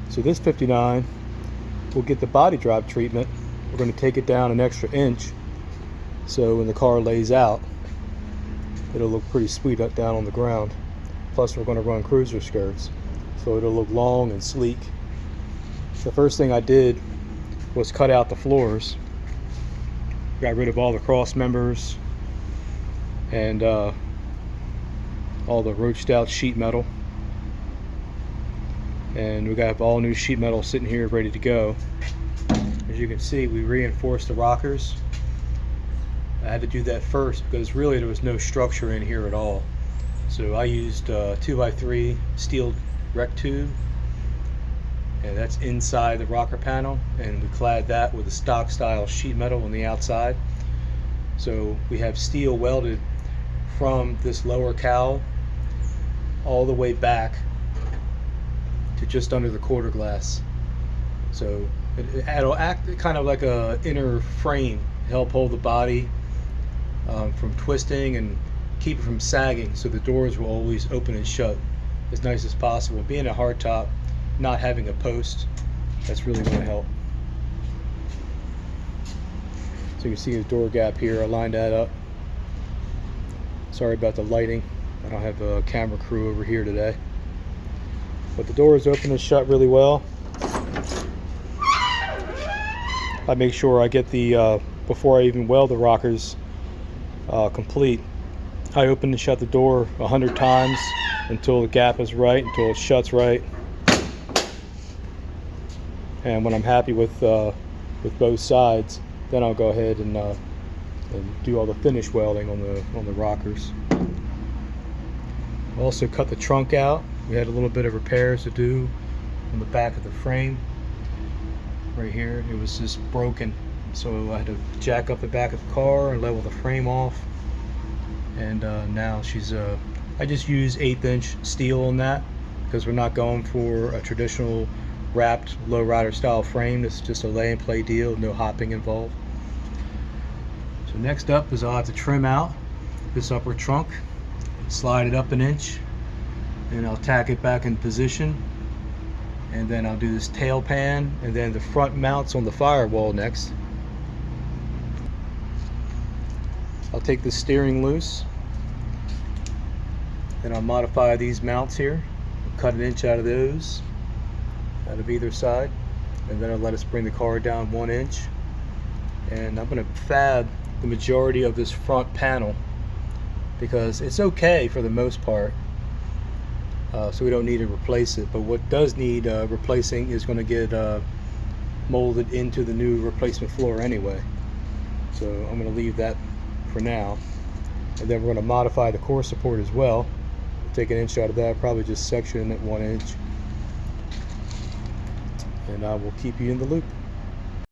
So this 59 will get the body drop treatment. We're going to take it down an extra inch, so when the car lays out, it'll look pretty sweet up down on the ground. Plus we're going to run cruiser skirts, so it'll look long and sleek. The first thing I did was cut out the floors. Got rid of all the cross members and all the roached out sheet metal. And we got all new sheet metal sitting here ready to go. As you can see, we reinforced the rockers. I had to do that first because really there was no structure in here at all. So I used 2x3 steel rec tube, and that's inside the rocker panel, and we clad that with a stock style sheet metal on the outside. So we have steel welded from this lower cowl all the way back to just under the quarter glass. So it'll act kind of like a inner frame to help hold the body from twisting and keep it from sagging, so the doors will always open and shut as nice as possible. Being a hardtop, not having a post, that's really going to help. So you can see the door gap here. I lined that up. Sorry about the lighting. I don't have a camera crew over here today. But the doors open and shut really well. I make sure I get the, before I even weld the rockers complete, I open and shut the door 100 times until the gap is right, until it shuts right. And when I'm happy with both sides, then I'll go ahead and do all the finish welding on the rockers. Also cut the trunk out. We had a little bit of repairs to do on the back of the frame. Right here, it was just broken, so I had to jack up the back of the car and level the frame off. And now I just use 1/8 inch steel on that because we're not going for a traditional wrapped low rider style frame. It's just a lay and play deal, no hopping involved. So next up is I'll have to trim out this upper trunk, slide it up an inch, and I'll tack it back in position. And then I'll do this tail pan, and then the front mounts on the firewall next. I'll take the steering loose, then I'll modify these mounts here, cut an inch out of those, out of either side, and then I'll let us bring the car down 1 inch. And I'm going to fab the majority of this front panel because it's okay for the most part, so we don't need to replace it. But what does need replacing is going to get molded into the new replacement floor anyway, so I'm going to leave that for now. And then we're going to modify the core support as well. Take an inch out of that, probably just section it 1 inch, and I will keep you in the loop.